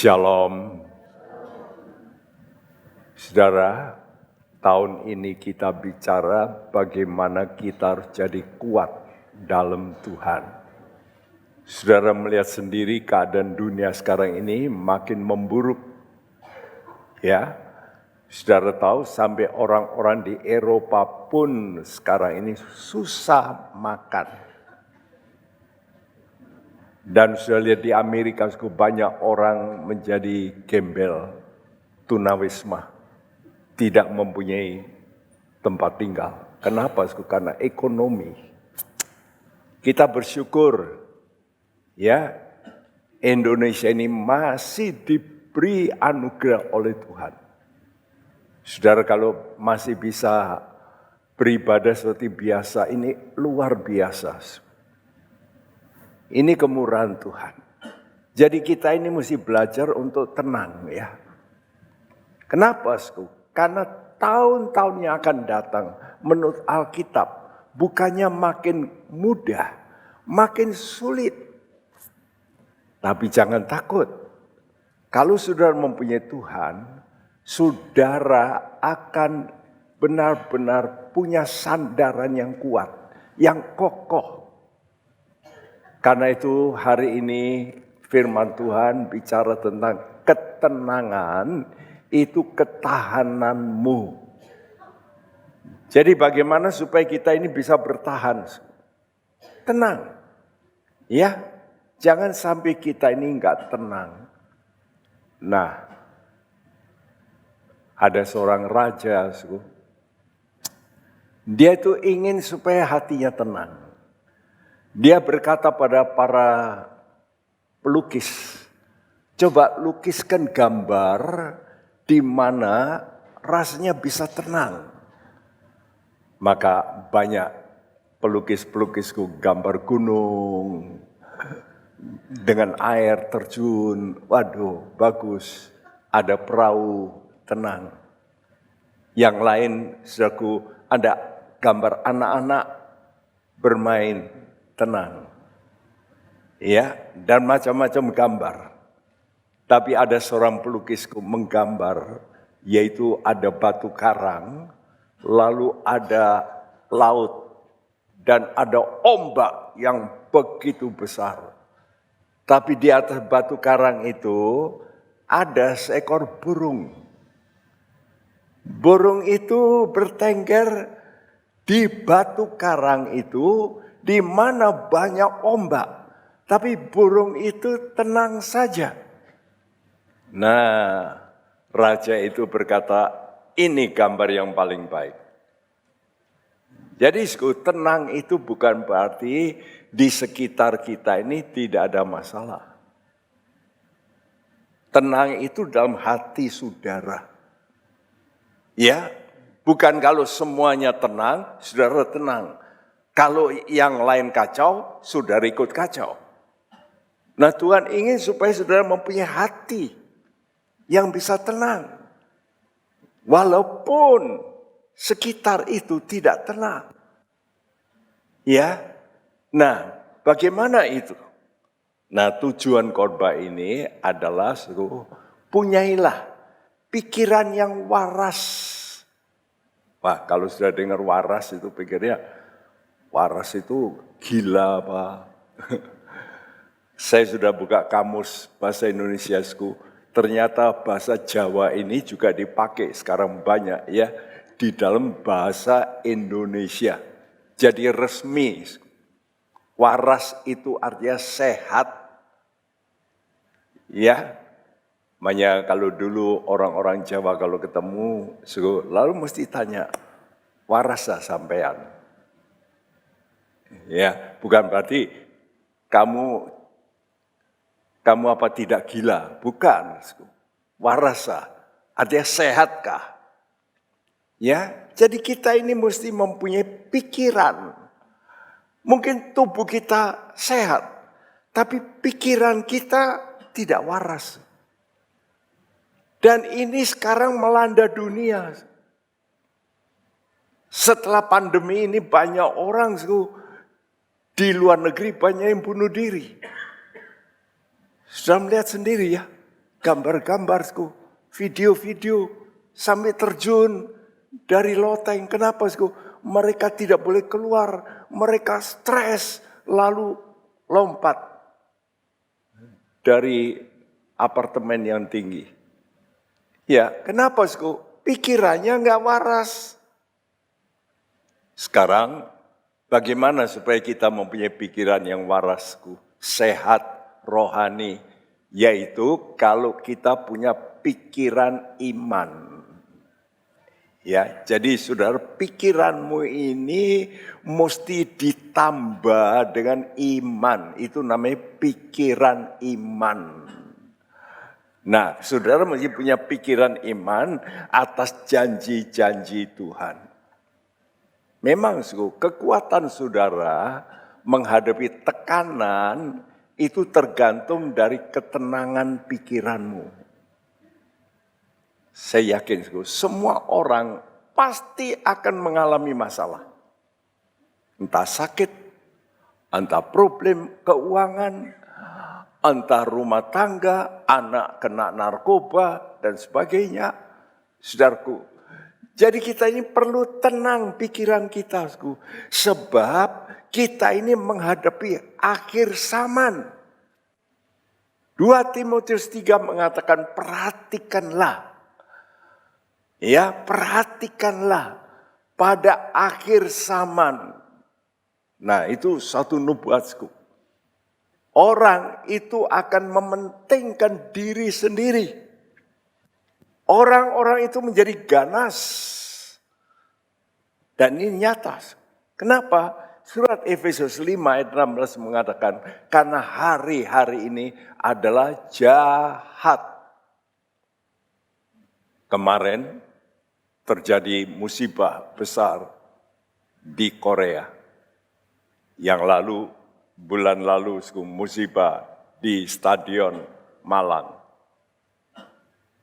Shalom. Saudara, tahun ini kita bicara bagaimana kita harus jadi kuat dalam Tuhan. Saudara melihat sendiri keadaan dunia sekarang ini makin memburuk. Ya, saudara tahu sampai orang-orang di Eropa pun sekarang ini susah makan. Dan sudah lihat di Amerika banyak orang menjadi gembel, tunawisma, tidak mempunyai tempat tinggal. Kenapa? Karena ekonomi. Kita bersyukur, ya, Indonesia ini masih diberi anugerah oleh Tuhan. Saudara kalau masih bisa beribadah seperti biasa, ini luar biasa. Ini kemurahan Tuhan. Jadi kita ini mesti belajar untuk tenang, ya. Kenapa? Karena tahun-tahun yang akan datang menurut Alkitab bukannya makin mudah, makin sulit. Tapi jangan takut. Kalau saudara mempunyai Tuhan, saudara akan benar-benar punya sandaran yang kuat, yang kokoh. Karena itu hari ini firman Tuhan bicara tentang ketenangan, itu ketahananmu. Jadi bagaimana supaya kita ini bisa bertahan? Tenang. Ya, jangan sampai kita ini enggak tenang. Nah, ada seorang raja, dia itu ingin supaya hatinya tenang. Dia berkata pada para pelukis, coba lukiskan gambar di mana rasanya bisa tenang. Maka banyak pelukis-pelukisku gambar gunung dengan air terjun, waduh bagus, ada perahu tenang. Yang lain, saudaraku, ada gambar anak-anak bermain tenang, ya, dan macam-macam gambar. Tapi ada seorang pelukisku menggambar, yaitu ada batu karang, lalu ada laut, dan ada ombak yang begitu besar. Tapi di atas batu karang itu ada seekor burung. Burung itu bertengger di batu karang itu, di mana banyak ombak, tapi burung itu tenang saja. Nah, raja itu berkata, ini gambar yang paling baik. Jadi tenang itu bukan berarti di sekitar kita ini tidak ada masalah. Tenang itu dalam hati saudara. Ya, bukan kalau semuanya tenang, saudara tenang. Kalau yang lain kacau, saudara ikut kacau. Nah, Tuhan ingin supaya saudara mempunyai hati yang bisa tenang. Walaupun sekitar itu tidak tenang. Ya. Nah, bagaimana itu? Nah, tujuan khotbah ini adalah punyailah pikiran yang waras. Wah, kalau sudah dengar waras itu pikirnya waras itu gila apa? Saya sudah buka kamus bahasa Indonesiaku. Ternyata bahasa Jawa ini juga dipakai sekarang banyak ya di dalam bahasa Indonesia. Jadi resmi. Waras itu artinya sehat. Ya. Makanya kalau dulu orang-orang Jawa kalau ketemu lalu mesti tanya, waras sampean? Ya, bukan berarti kamu apa tidak gila, bukan. Warasa, artinya sehatkah? Ya, jadi kita ini mesti mempunyai pikiran. Mungkin tubuh kita sehat, tapi pikiran kita tidak waras. Dan ini sekarang melanda dunia. Setelah pandemi ini banyak orang di luar negeri banyak yang bunuh diri. Sudah melihat sendiri ya. gambar-gambar, video-video, sampai terjun dari loteng. Kenapa? Mereka tidak boleh keluar, mereka stres, lalu lompat dari apartemen yang tinggi. Ya, kenapa? Pikirannya nggak waras. Sekarang, bagaimana supaya kita mempunyai pikiran yang waras, sehat, rohani, yaitu kalau kita punya pikiran iman. Ya, jadi saudara, pikiranmu ini mesti ditambah dengan iman. Itu namanya pikiran iman. Nah, saudara mesti punya pikiran iman atas janji-janji Tuhan. Memang kekuatan saudara menghadapi tekanan itu tergantung dari ketenangan pikiranmu. Saya yakin semua orang pasti akan mengalami masalah. Entah sakit, entah problem keuangan, entah rumah tangga, anak kena narkoba, dan sebagainya. Saudaraku, jadi kita ini perlu tenang pikiran kita. Sebab kita ini menghadapi akhir zaman. 2 Timotius 3 mengatakan perhatikanlah. Ya, perhatikanlah pada akhir zaman. Nah, itu satu nubuatku. Orang itu akan mementingkan diri sendiri. Orang-orang itu menjadi ganas. Dan ini nyata. Kenapa? Surat Efesus 5 ayat 16 mengatakan, karena hari-hari ini adalah jahat. Kemarin terjadi musibah besar di Korea. Yang lalu, bulan lalu musibah di Stadion Malang.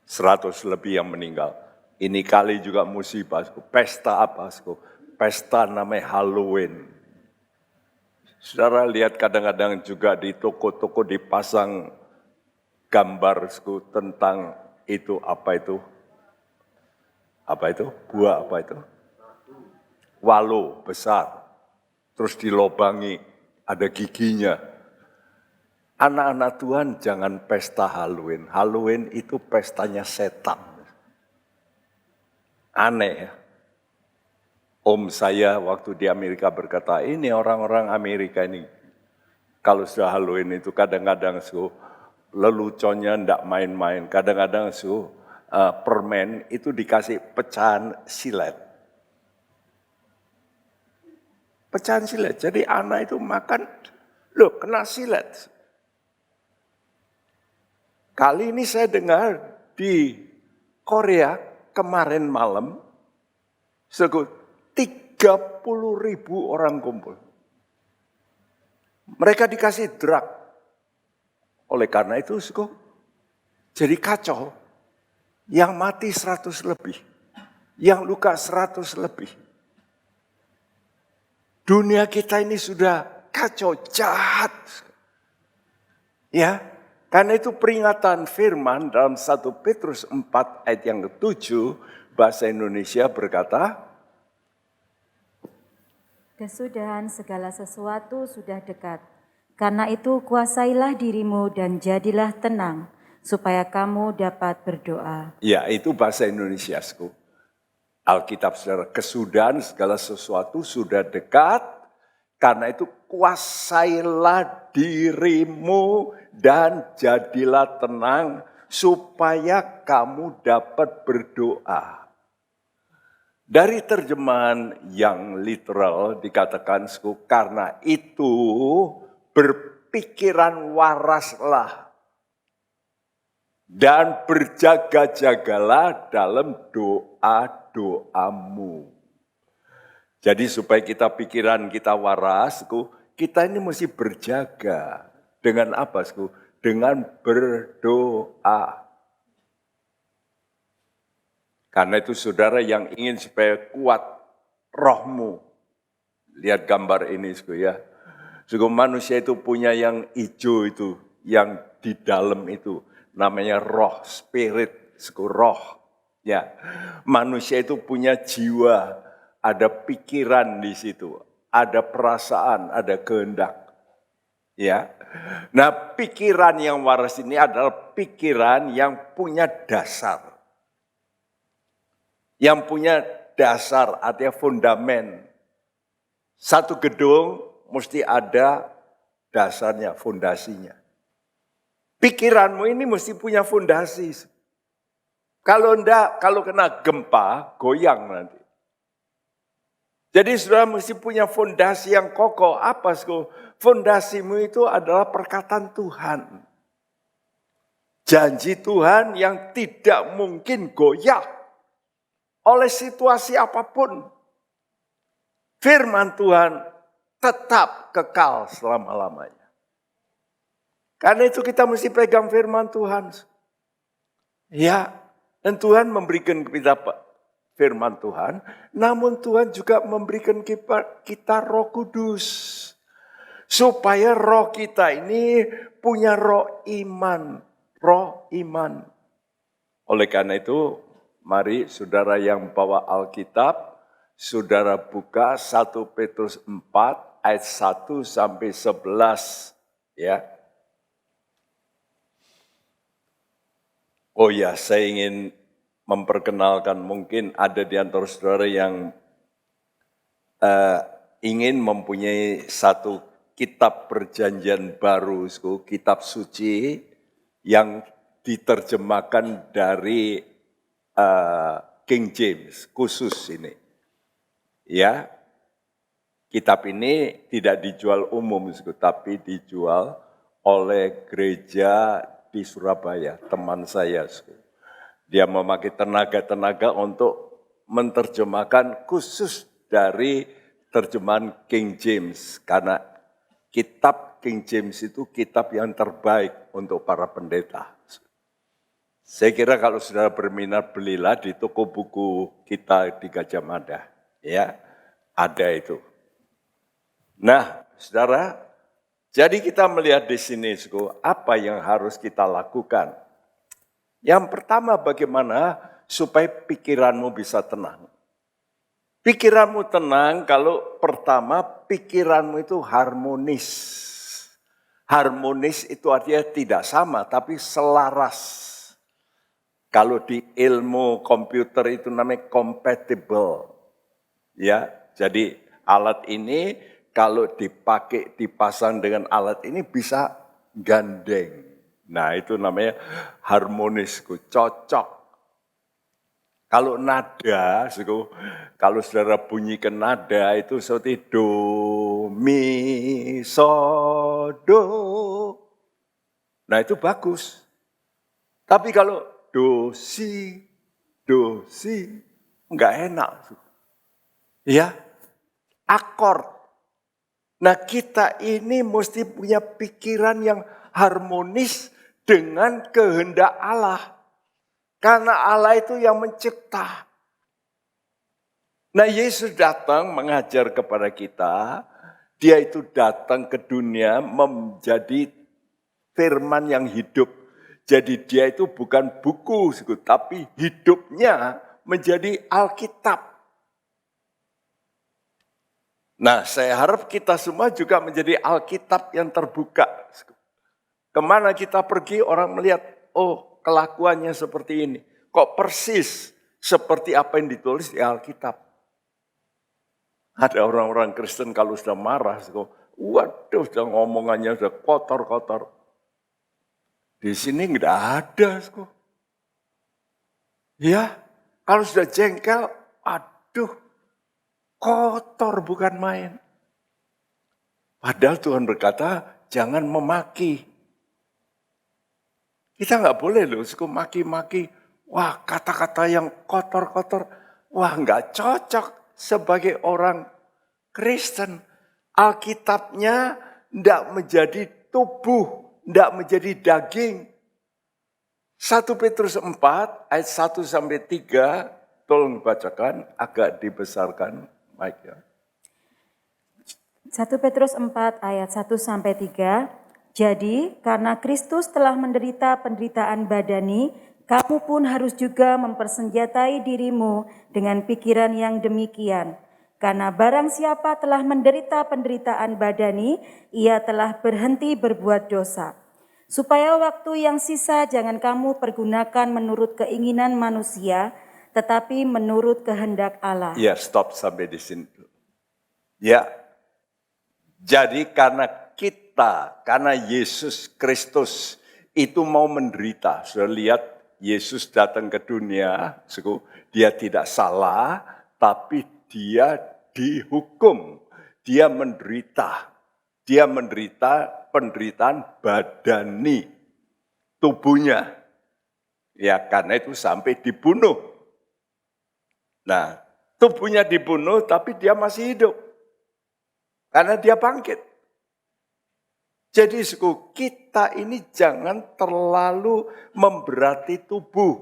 100 lebih yang meninggal. Ini kali juga musibah, pesta apa? Pesta namanya Halloween. Saudara lihat kadang-kadang juga di toko-toko dipasang gambar tentang itu apa itu? Apa itu? Buah apa itu? Walo besar. Terus dilobangi, ada giginya. Anak-anak Tuhan jangan pesta Halloween. Halloween itu pestanya setan. Aneh ya. Om saya waktu di Amerika berkata, ini orang-orang Amerika ini. Kalau sudah Halloween itu kadang-kadang leluconnya enggak main-main. Kadang-kadang permen itu dikasih pecahan silet. Pecahan silet. Jadi anak itu makan, loh kena silet. Kali ini saya dengar di Korea kemarin malam, 30.000 orang kumpul. Mereka dikasih drug. Oleh karena itu, jadi kacau. Yang mati 100 lebih. Yang luka 100 lebih. Dunia kita ini sudah kacau, jahat. Ya, karena itu peringatan firman dalam 1 Petrus 4 ayat yang ke-7, bahasa Indonesia berkata, kesudahan segala sesuatu sudah dekat. Karena itu kuasailah dirimu dan jadilah tenang, supaya kamu dapat berdoa. Ya, itu bahasa Indonesia. Alkitab saudara, kesudahan segala sesuatu sudah dekat. Karena itu kuasailah dirimu dan jadilah tenang, supaya kamu dapat berdoa. Dari terjemahan yang literal dikatakan, karena itu berpikiran waraslah dan berjaga-jagalah dalam doa-doamu. Jadi supaya pikiran kita waras, kita ini mesti berjaga. Dengan apa? Dengan berdoa. Karena itu saudara yang ingin supaya kuat rohmu. Lihat gambar ini ya. Manusia itu punya yang hijau itu, yang di dalam itu. namanya roh, spirit, roh. Ya, manusia itu punya jiwa, ada pikiran di situ, ada perasaan, ada kehendak. Ya, nah pikiran yang waras ini adalah pikiran yang punya dasar. Yang punya dasar, artinya fondamen. Satu gedung mesti ada dasarnya, fondasinya. Pikiranmu ini mesti punya fondasi. Kalau enggak, kalau kena gempa, goyang nanti. Jadi saudara mesti punya fondasi yang kokoh. Apa sih? Fondasimu itu adalah perkataan Tuhan. Janji Tuhan yang tidak mungkin goyah oleh situasi apapun. Firman Tuhan tetap kekal selama-lamanya. Karena itu kita mesti pegang firman Tuhan. Ya, dan Tuhan memberikan kita firman Tuhan, namun Tuhan juga memberikan kita Roh Kudus. Supaya roh kita ini punya roh iman. Oleh karena itu, mari saudara yang bawa Alkitab, saudara buka 1 Petrus 4 ayat 1 sampai 11. Ya. Oh ya, saya ingin memperkenalkan, mungkin ada di antara saudara yang ingin mempunyai satu kitab perjanjian baru, kitab suci yang diterjemahkan dari King James, khusus ini. Ya, kitab ini tidak dijual umum, tapi dijual oleh gereja di Surabaya, teman saya. Dia memakai tenaga-tenaga untuk menerjemahkan khusus dari terjemahan King James. Karena kitab King James itu kitab yang terbaik untuk para pendeta. Saya kira kalau saudara berminat, belilah di toko buku kita di Gajah Mada. Ya, ada itu. Nah, saudara, jadi kita melihat di sini, apa yang harus kita lakukan. Yang pertama, bagaimana supaya pikiranmu bisa tenang. Pikiranmu tenang kalau pertama pikiranmu itu harmonis. Harmonis itu artinya tidak sama, tapi selaras. Kalau di ilmu komputer itu namanya compatible. Ya, jadi alat ini kalau dipakai, dipasang dengan alat ini bisa gandeng. Nah itu namanya harmonis, cocok. Kalau nada, kalau saudara bunyikan nada itu seperti do, mi, so, do. Nah itu bagus. Tapi kalau do, si, enggak enak. Ya, akord. Nah kita ini mesti punya pikiran yang harmonis dengan kehendak Allah. Karena Allah itu yang mencipta. Nah Yesus datang mengajar kepada kita. Dia itu datang ke dunia menjadi firman yang hidup. Jadi dia itu bukan buku, tapi hidupnya menjadi Alkitab. Nah, saya harap kita semua juga menjadi Alkitab yang terbuka. Kemana kita pergi orang melihat, oh kelakuannya seperti ini. Kok persis seperti apa yang ditulis di Alkitab. Ada orang-orang Kristen kalau sudah marah, waduh sudah ngomongannya sudah kotor-kotor. Di sini nggak ada. Ya, kalau sudah jengkel, aduh. Kotor bukan main. Padahal Tuhan berkata, jangan memaki. Kita nggak boleh loh, maki-maki. Wah, kata-kata yang kotor-kotor. Wah, nggak cocok sebagai orang Kristen. Alkitabnya nggak menjadi tubuh, nggak menjadi daging. 1 Petrus 4 ayat 1 sampai 3, tolong bacakan agak dibesarkan. 1 Petrus 4 ayat 1 sampai 3, Jadi, karena Kristus telah menderita penderitaan badani, kamu pun harus juga mempersenjatai dirimu dengan pikiran yang demikian. Karena barang siapa telah menderita penderitaan badani, ia telah berhenti berbuat dosa. Supaya waktu yang sisa jangan kamu pergunakan menurut keinginan manusia, tetapi menurut kehendak Allah. Ya, stop sampai di sini. Ya, jadi karena Yesus Kristus itu mau menderita. Sudah lihat Yesus datang ke dunia, dia tidak salah, tapi dia dihukum. Dia menderita. Dia menderita penderitaan badani tubuhnya. Ya, karena itu sampai dibunuh. Nah, tubuhnya dibunuh tapi dia masih hidup. Karena dia bangkit. Jadi kita ini jangan terlalu memberati tubuh.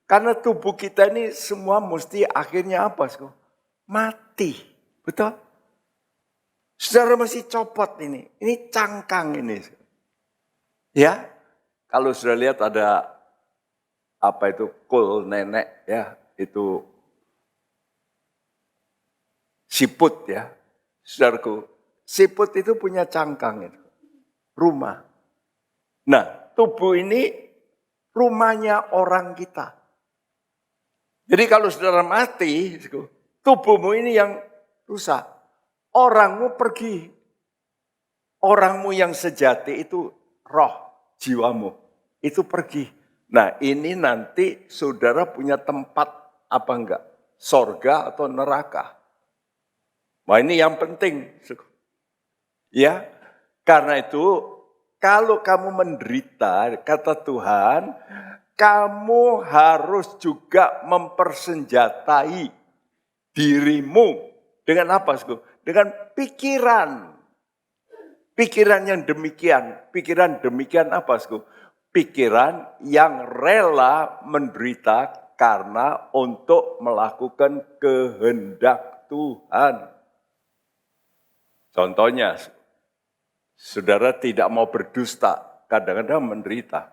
Karena tubuh kita ini semua mesti akhirnya apa? Mati. Betul? Saudara masih copot ini. Ini cangkang ini. Ya. Kalau sudah lihat ada apa itu kul nenek ya. Itu siput ya. Saudaraku. Siput itu punya cangkang itu. Rumah. Nah, tubuh ini rumahnya orang kita. Jadi kalau saudara mati, tubuhmu ini yang rusak. Orangmu pergi. Orangmu yang sejati itu roh, jiwamu. Itu pergi. Nah, ini nanti saudara punya tempat apa enggak? Sorga atau neraka. Nah, ini yang penting. Ya, karena itu kalau kamu menderita, kata Tuhan, kamu harus juga mempersenjatai dirimu dengan apa? Dengan pikiran. Pikiran yang demikian. Pikiran demikian apa? Pikiran yang rela menderita karena untuk melakukan kehendak Tuhan. Contohnya, saudara tidak mau berdusta, kadang-kadang menderita.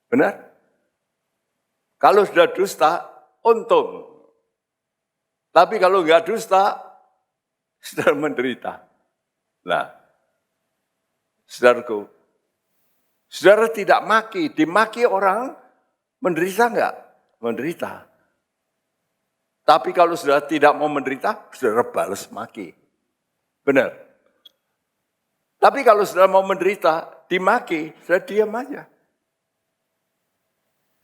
Benar? Kalau sudah dusta, untung. Tapi kalau enggak dusta, saudara menderita. Nah, saudaraku, saudara tidak maki, dimaki orang, menderita enggak? Menderita. Tapi kalau saudara tidak mau menderita, saudara balas maki. Benar? Tapi kalau saudara mau menderita, dimaki, saudara diam aja.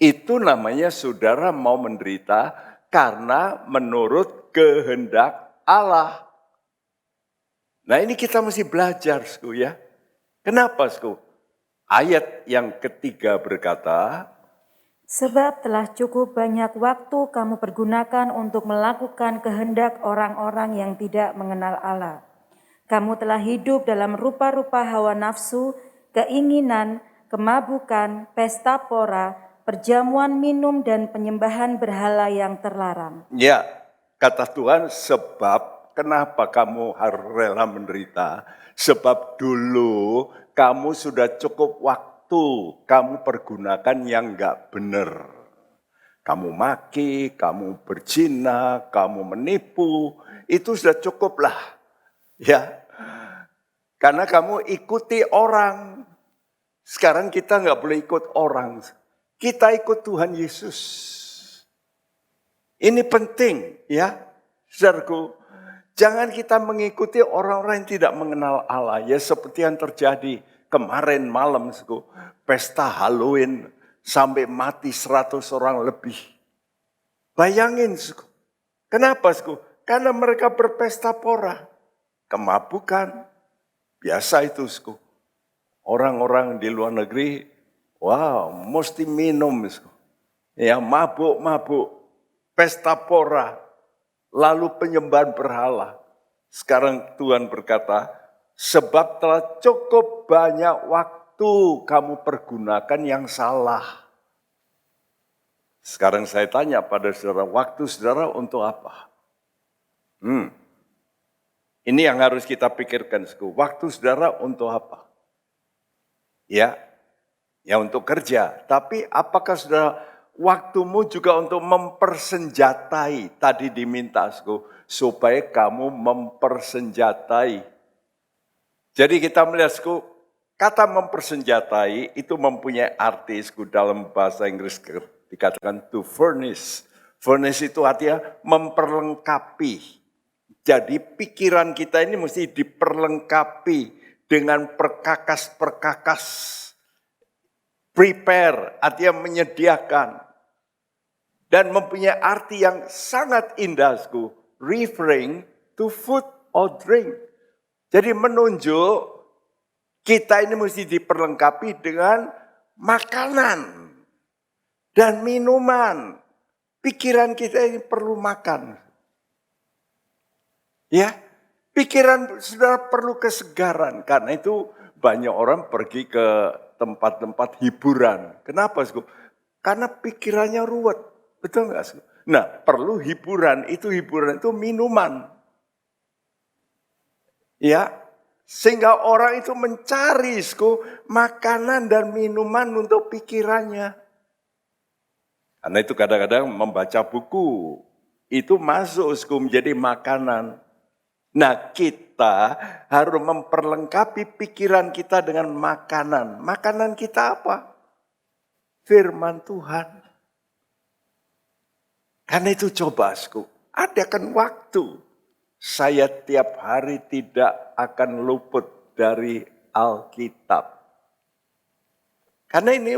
Itu namanya saudara mau menderita karena menurut kehendak Allah. Nah ini kita mesti belajar, ya. Kenapa, Ayat yang ketiga berkata, sebab telah cukup banyak waktu kamu pergunakan untuk melakukan kehendak orang-orang yang tidak mengenal Allah. Kamu telah hidup dalam rupa-rupa hawa nafsu, keinginan, kemabukan, pesta pora, perjamuan minum, dan penyembahan berhala yang terlarang. Ya, kata Tuhan, sebab kenapa kamu harus rela menderita? Sebab dulu kamu sudah cukup waktu kamu pergunakan yang enggak benar. Kamu maki, kamu berzina, kamu menipu, itu sudah cukuplah. Ya, karena kamu ikuti orang. Sekarang kita nggak boleh ikut orang. Kita ikut Tuhan Yesus. Ini penting ya, saudaraku. Jangan kita mengikuti orang-orang yang tidak mengenal Allah. Ya seperti yang terjadi kemarin malam, pesta Halloween sampai mati 100 orang lebih. Bayangin, kenapa? Karena mereka berpesta pora. Kemabukan, biasa itu. Orang-orang di luar negeri, wow, mesti minum. Ya, mabuk-mabuk, pesta pora, lalu penyembahan berhala. Sekarang Tuhan berkata, sebab telah cukup banyak waktu kamu pergunakan yang salah. Sekarang saya tanya pada saudara, waktu saudara untuk apa? Ini yang harus kita pikirkan. Waktu saudara untuk apa? Ya, ya untuk kerja. Tapi apakah saudara waktumu juga untuk mempersenjatai? Tadi diminta supaya kamu mempersenjatai. Jadi kita melihat kata mempersenjatai itu mempunyai arti dalam bahasa Inggris dikatakan to furnish. Furnish itu artinya memperlengkapi. Jadi pikiran kita ini mesti diperlengkapi dengan perkakas-perkakas. Prepare, artinya menyediakan. Dan mempunyai arti yang sangat indah, referring to food or drink. Jadi menunjuk kita ini mesti diperlengkapi dengan makanan dan minuman. Pikiran kita ini perlu makan. Ya, pikiran saudara perlu kesegaran. Karena itu banyak orang pergi ke tempat-tempat hiburan. Kenapa? Karena pikirannya ruwet. Betul nggak? Nah, perlu hiburan. Hiburan itu minuman. Ya, sehingga orang itu mencari makanan dan minuman untuk pikirannya. Karena itu kadang-kadang membaca buku. Itu masuk menjadi makanan. Nah, kita harus memperlengkapi pikiran kita dengan makanan. Makanan kita apa? Firman Tuhan. Karena itu coba, adakan waktu. Saya tiap hari tidak akan luput dari Alkitab. Karena ini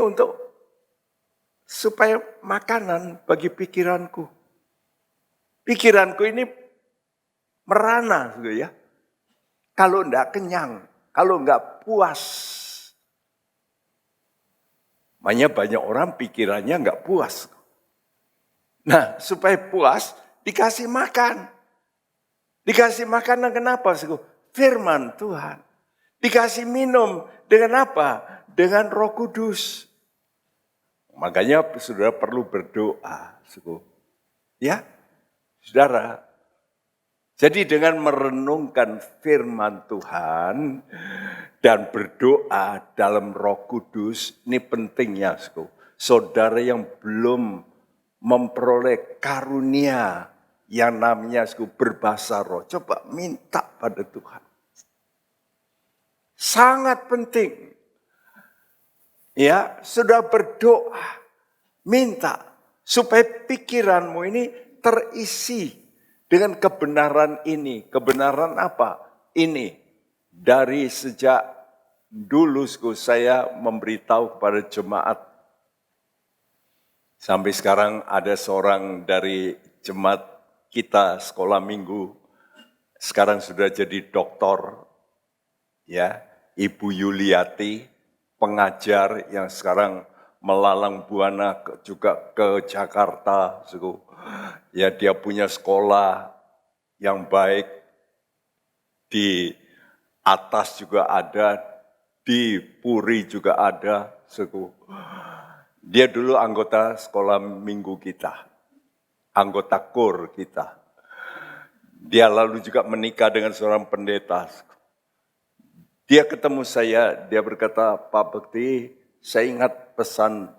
supaya makanan bagi pikiranku. Pikiranku ini merana, ya. Kalau enggak kenyang, kalau enggak puas. Makanya banyak orang pikirannya enggak puas. Nah, supaya puas, dikasih makan. Dikasih makanan kenapa? Firman Tuhan. Dikasih minum dengan apa? Dengan Roh Kudus. Makanya saudara perlu berdoa. Ya, saudara. Jadi dengan merenungkan firman Tuhan dan berdoa dalam Roh Kudus, ini pentingnya, saudara yang belum memperoleh karunia yang namanya berbahasa roh, coba minta pada Tuhan. Sangat penting. Ya, sudah berdoa, minta supaya pikiranmu ini terisi dengan kebenaran ini. Kebenaran apa? Ini. Dari sejak dulu saya memberitahu kepada jemaat. Sampai sekarang ada seorang dari jemaat kita sekolah minggu. Sekarang sudah jadi doktor. Ya, Ibu Yuliati, pengajar yang sekarang melalang buana juga ke Jakarta. Ya, dia punya sekolah yang baik, di atas juga ada, di Puri juga ada. Dia dulu anggota sekolah minggu kita, anggota KUR kita. Dia lalu juga menikah dengan seorang pendeta. Dia ketemu saya, dia berkata, Pak Bekti, saya ingat pesan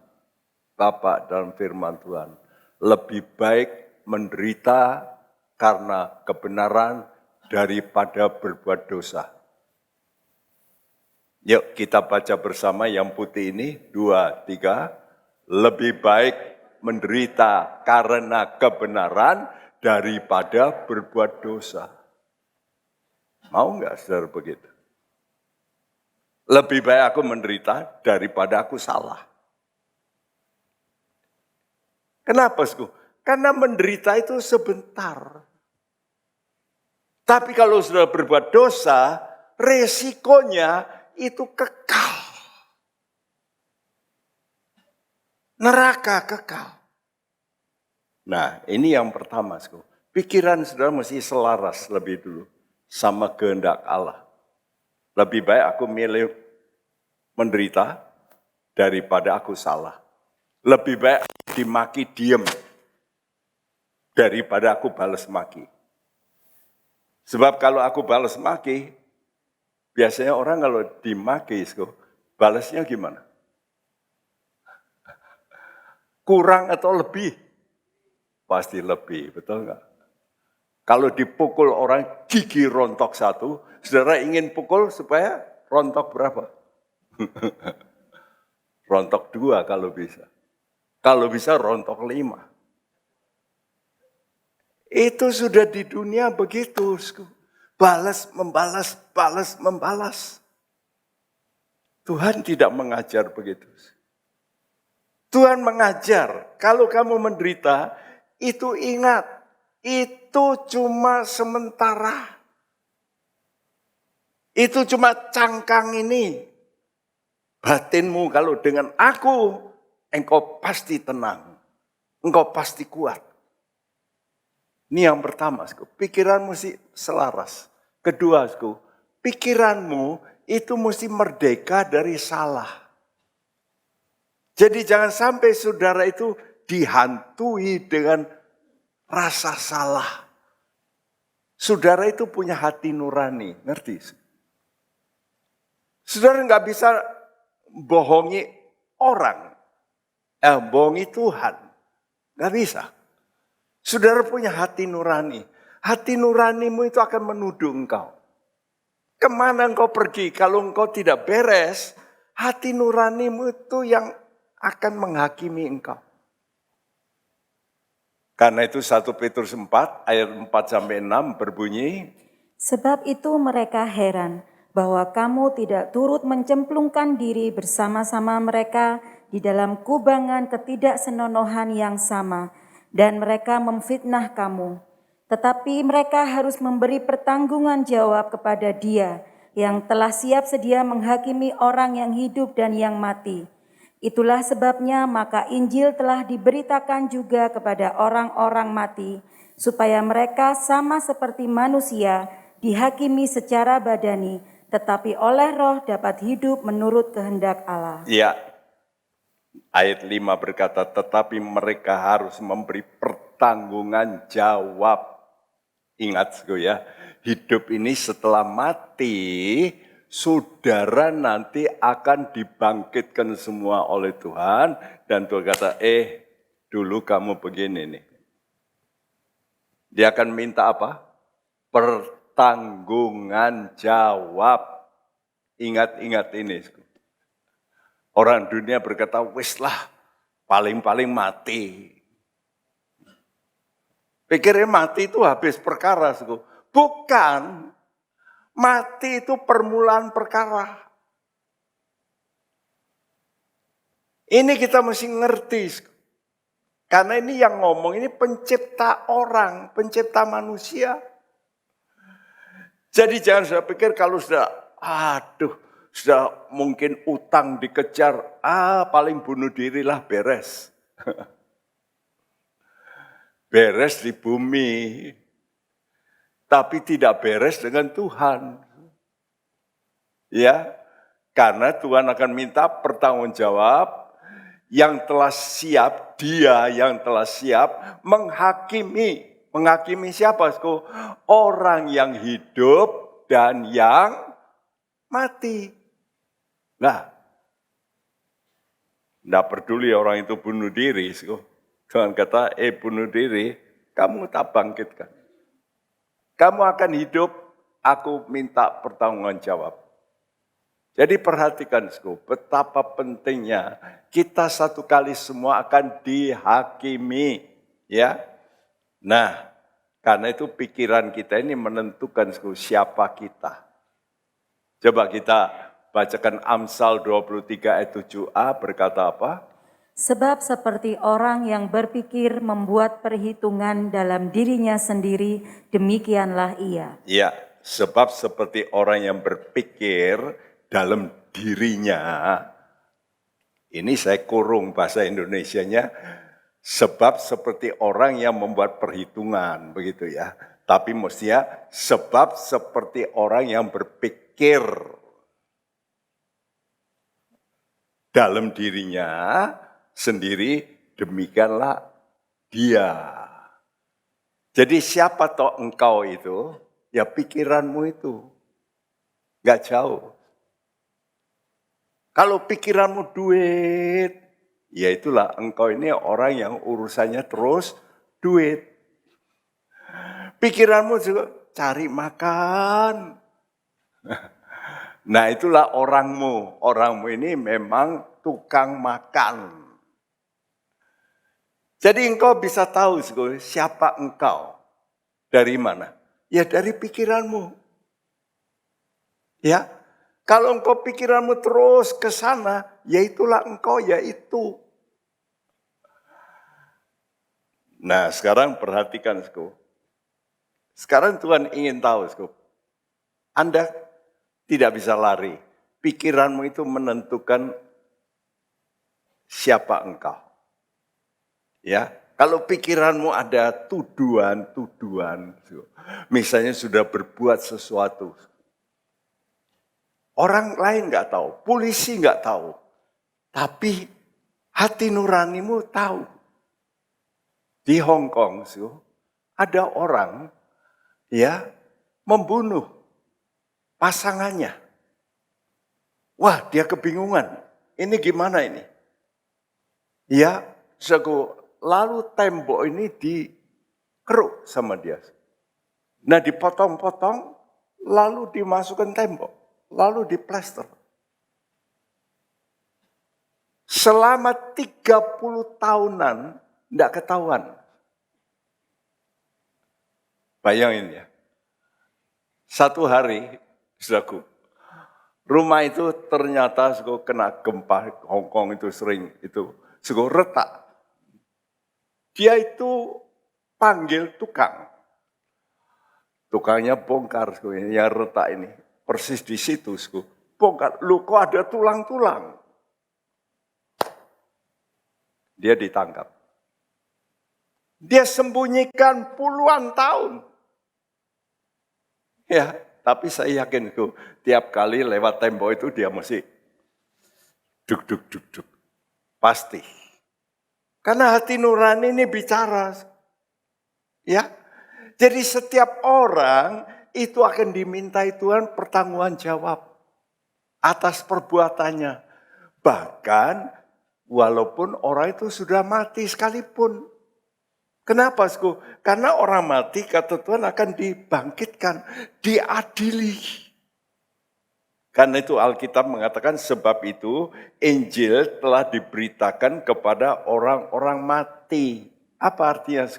Bapak dalam firman Tuhan. Lebih baik menderita karena kebenaran daripada berbuat dosa. Yuk kita baca bersama yang putih ini, 2, 3. Lebih baik menderita karena kebenaran daripada berbuat dosa. Mau enggak saudara begitu? Lebih baik aku menderita daripada aku salah. Kenapa, Karena menderita itu sebentar. Tapi kalau sudah berbuat dosa, resikonya itu kekal. Neraka kekal. Nah, ini yang pertama, pikiran saudara mesti selaras lebih dulu sama kehendak Allah. Lebih baik aku milih menderita daripada aku salah. Lebih baik dimaki diem daripada aku balas maki. Sebab kalau aku balas maki, biasanya orang kalau dimaki, balasnya gimana? Kurang atau lebih? Pasti lebih, betul nggak? Kalau dipukul orang gigi rontok satu, saudara ingin pukul supaya rontok berapa? Rontok 2 kalau bisa. Kalau bisa rontok 5. Itu sudah di dunia begitu. Balas, membalas, balas, membalas. Tuhan tidak mengajar begitu. Tuhan mengajar, kalau kamu menderita, itu ingat, itu cuma sementara. Itu cuma cangkang ini. Batinmu kalau dengan aku, engkau pasti tenang. Engkau pasti kuat. Ini yang pertama, pikiranmu mesti selaras. Kedua, pikiranmu itu mesti merdeka dari salah. Jadi jangan sampai saudara itu dihantui dengan rasa salah. Saudara itu punya hati nurani, ngerti? Saudara nggak bisa bohongi orang, bohongi Tuhan, nggak bisa. Saudara punya hati nurani. Hati nuranimu itu akan menuduh engkau. Kemana engkau pergi? Kalau engkau tidak beres, hati nuranimu itu yang akan menghakimi engkau. Karena itu 1 Petrus 4 ayat 4-6 berbunyi, sebab itu mereka heran bahwa kamu tidak turut mencemplungkan diri bersama-sama mereka di dalam kubangan ketidaksenonohan yang sama, dan mereka memfitnah kamu. Tetapi mereka harus memberi pertanggungan jawab kepada Dia yang telah siap sedia menghakimi orang yang hidup dan yang mati. Itulah sebabnya maka Injil telah diberitakan juga kepada orang-orang mati, supaya mereka sama seperti manusia dihakimi secara badani, tetapi oleh Roh dapat hidup menurut kehendak Allah. Ya, ayat 5 berkata, tetapi mereka harus memberi pertanggungan jawab. Ingat ya, hidup ini setelah mati, saudara nanti akan dibangkitkan semua oleh Tuhan. Dan Tuhan kata, dulu kamu begini nih. Dia akan minta apa? Pertanggungan jawab. Ingat-ingat ini. Orang dunia berkata, wis lah, paling-paling mati. Pikirnya mati itu habis perkara. Bukan, mati itu permulaan perkara. Ini kita mesti ngerti. Karena ini yang ngomong, ini pencipta orang, pencipta manusia. Jadi jangan sudah pikir kalau sudah mungkin utang dikejar, paling bunuh dirilah beres. Beres di bumi, tapi tidak beres dengan Tuhan. Ya, karena Tuhan akan minta pertanggungjawab yang telah siap, Dia yang telah siap menghakimi. Menghakimi siapa? Orang yang hidup dan yang mati. Nah, tidak peduli orang itu bunuh diri. Tuhan kata, bunuh diri, kamu tak bangkitkan. Kamu akan hidup, aku minta pertanggungan jawab. Jadi perhatikan, betapa pentingnya kita satu kali semua akan dihakimi. Ya. Nah, karena itu pikiran kita ini menentukan siapa kita. Coba kita bacakan Amsal 23 ayat 7a berkata apa? Sebab seperti orang yang berpikir membuat perhitungan dalam dirinya sendiri, demikianlah ia. Ya, sebab seperti orang yang berpikir dalam dirinya, ini saya kurung bahasa Indonesianya, sebab seperti orang yang membuat perhitungan, begitu ya. Tapi mestinya sebab seperti orang yang berpikir dalam dirinya sendiri, demikianlah dia. Jadi siapa toh engkau itu? Ya pikiranmu itu. Gak jauh. Kalau pikiranmu duit, ya itulah engkau ini orang yang urusannya terus duit. Pikiranmu juga cari makan. Nah itulah orangmu. Orangmu ini memang tukang makan. Jadi engkau bisa tahu siapa engkau. Dari mana? Ya dari pikiranmu. Ya, kalau engkau pikiranmu terus ke sana, ya itulah engkau, yaitu. Nah sekarang perhatikan, sekarang Tuhan ingin tahu, Anda tidak bisa lari. Pikiranmu itu menentukan siapa engkau. Ya, kalau pikiranmu ada tuduhan, misalnya sudah berbuat sesuatu, orang lain nggak tahu, polisi nggak tahu, tapi hati nuranimu tahu. Di Hong Kong, ada orang ya membunuh pasangannya. Wah, dia kebingungan. Ini gimana ini? Ya, lalu tembok ini dikeruk sama dia. Nah, dipotong-potong, lalu dimasukkan tembok, lalu diplester. Selama 30 tahunan, tidak ketahuan. Bayangin ya. Satu hari, saudaraku, rumah itu ternyata kena gempa. Hong Kong itu sering itu retak. Dia itu panggil tukang. Tukangnya bongkar yang retak ini. Persis di situ. Bongkar. Lu kok ada tulang-tulang? Dia ditangkap. Dia sembunyikan puluhan tahun. Ya, tapi saya yakin tiap kali lewat tembok itu dia mesti duk. Pasti. Karena hati nurani ini bicara. Ya. Jadi setiap orang itu akan dimintai Tuhan pertanggungan jawab atas perbuatannya. Bahkan walaupun orang itu sudah mati sekalipun. Kenapa? Karena orang mati kata Tuhan akan dibangkitkan, diadili. Karena itu Alkitab mengatakan sebab itu Injil telah diberitakan kepada orang-orang mati. Apa artinya?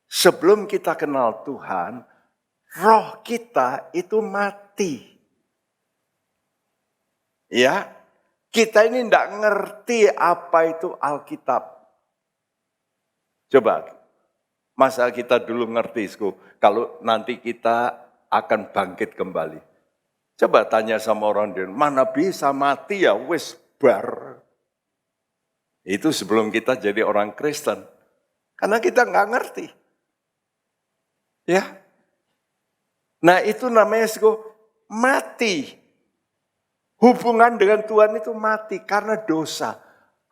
Sebelum kita kenal Tuhan, roh kita itu mati. Ya, kita ini tidak ngerti apa itu Alkitab. Coba, masa kita dulu ngerti, kalau nanti kita akan bangkit kembali. Coba tanya sama orang dia, mana bisa mati ya, wis bar. Itu sebelum kita jadi orang Kristen. Karena kita nggak ngerti. Ya. Nah itu namanya mati. Hubungan dengan Tuhan itu mati karena dosa.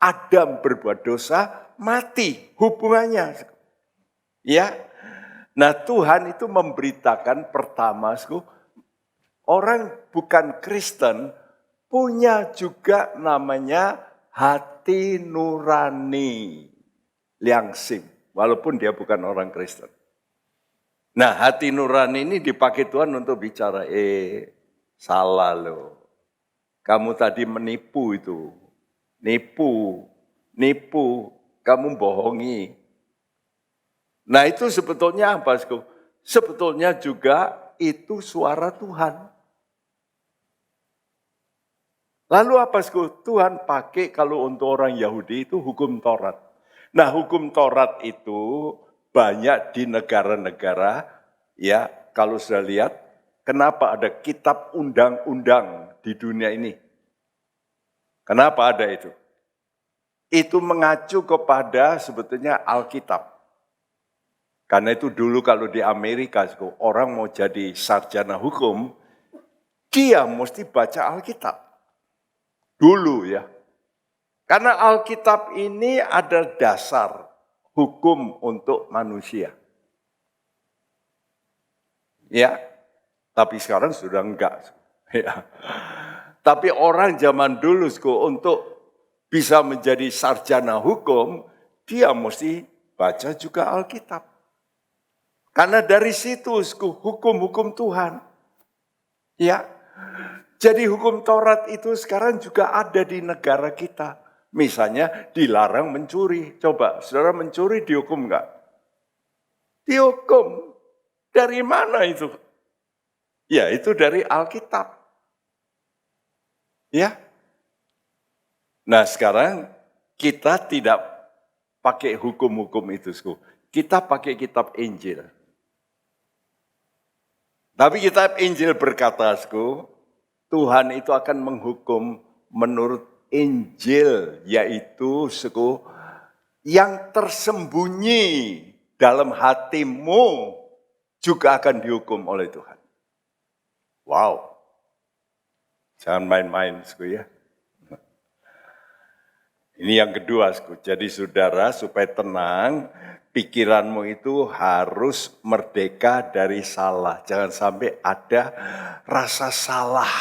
Adam berbuat dosa, mati hubungannya. Ya. Nah Tuhan itu memberitakan pertama, orang bukan Kristen punya juga namanya hati nurani. Liangsim, walaupun dia bukan orang Kristen. Nah hati nurani ini dipakai Tuhan untuk bicara, salah loh. Kamu tadi menipu itu. Nipu, kamu bohongi. Nah itu sebetulnya apa? Sebetulnya juga itu suara Tuhan. Lalu apa? Tuhan pakai kalau untuk orang Yahudi itu hukum Taurat. Nah hukum Taurat itu banyak di negara-negara, ya kalau sudah lihat, kenapa ada kitab undang-undang di dunia ini? Kenapa ada itu? Itu mengacu kepada sebetulnya Alkitab. Karena itu dulu kalau di Amerika, orang mau jadi sarjana hukum, dia mesti baca Alkitab. Dulu ya. Karena Alkitab ini ada dasar hukum untuk manusia. Ya, tapi sekarang sudah enggak. Ya. Tapi orang zaman dulu untuk bisa menjadi sarjana hukum, dia mesti baca juga Alkitab. Karena dari situ hukum-hukum Tuhan. Ya. Jadi hukum Taurat itu sekarang juga ada di negara kita. Misalnya dilarang mencuri. Coba, saudara mencuri dihukum enggak? Dihukum. Dari mana itu? Ya, itu dari Alkitab. Ya. Nah, sekarang kita tidak pakai hukum-hukum itu. Kita pakai kitab Injil. Tapi kitab Injil berkata, Tuhan itu akan menghukum menurut Injil, yaitu yang tersembunyi dalam hatimu juga akan dihukum oleh Tuhan. Wow, jangan main-main, ya. Ini yang kedua, jadi saudara supaya tenang, pikiranmu itu harus merdeka dari salah. Jangan sampai ada rasa salah.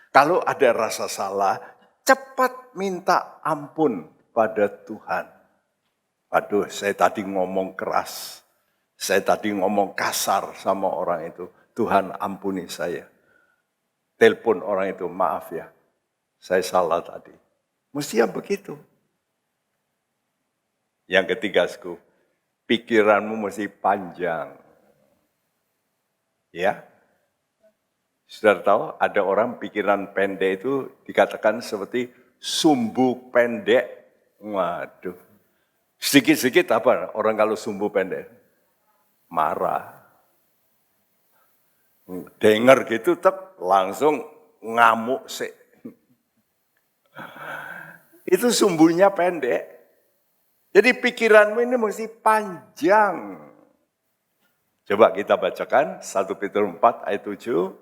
Kalau ada rasa salah, cepat minta ampun pada Tuhan. Aduh, saya tadi ngomong keras. Saya tadi ngomong kasar sama orang itu. Tuhan ampuni saya. Telepon orang itu, maaf ya, saya salah tadi. Mestinya begitu. Yang ketiga, pikiranmu mesti panjang. Ya. Sudah tahu ada orang pikiran pendek itu dikatakan seperti sumbu pendek. Waduh. Sedikit-sedikit apa orang kalau sumbu pendek? Marah. Dengar gitu langsung ngamuk sih. Itu sumbunya pendek. Jadi pikiranmu ini mesti panjang. Coba kita bacakan 1 Petrus 4 ayat 7.